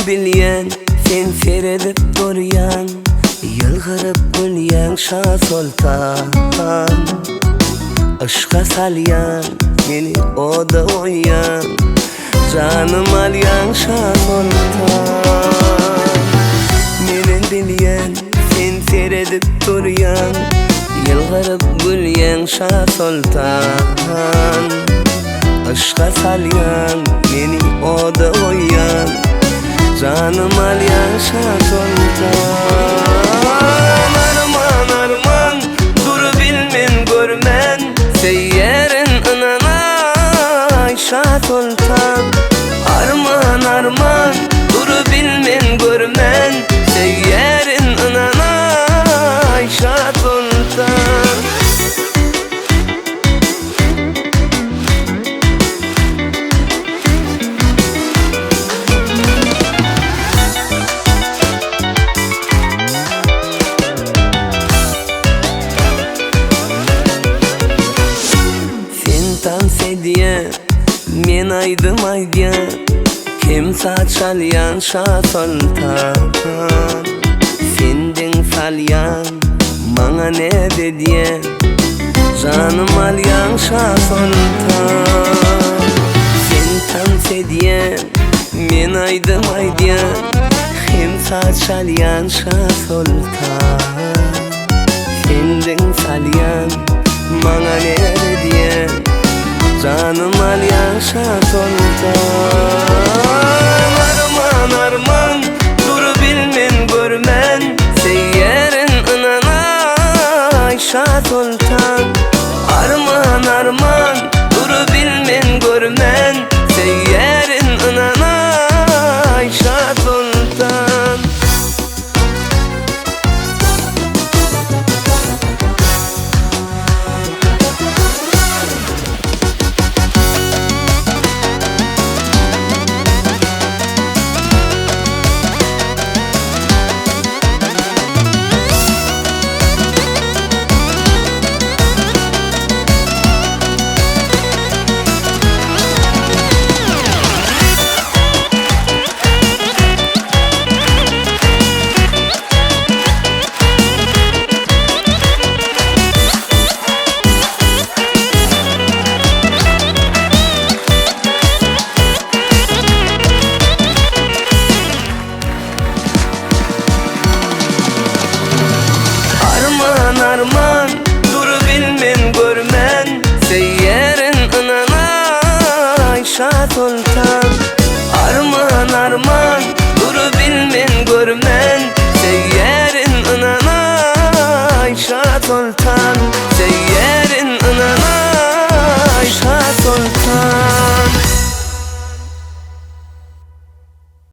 bilyen, sen seyredip duryan, yılgırıp gülyen Şah Sultan. Aşka salyan, meni oda oyyan, canım alyan Şah Sultan. Meni bilyen, sen seyredip duryan, yılgırıp gülyen Şah Sultan. Aşka salyan, meni oda oyyan, canım alyan Şah Sultan. Arman arman, dur bilmen görmen, seyyerin ananay Şah Sultan. Arman arman, dur bilmen görmen, seyyerin ananay Şah Sultan. Diye men aydım aydiya, kim saçalyan Şah Sultan. Sendin salyan, bana ne dediye, canım alyan Şah Sultan. Sen tanse diye men aydım aydiya, kim saçalyan Şah Sultan. Sendin salyan, bana ne dediye, canım alyan Şah Sultan. Arman arman, dur bilmen görmen, seyyerin ananay Şah Sultan. Arman arman, dur bilmen görmen, seyyerin ananay Şah Sultan. Arman, dur bilmen görmen, seyyerin ananay Şah Sultan. Arman arman, dur bilmen görmen, seyyerin ananay Şah Sultan.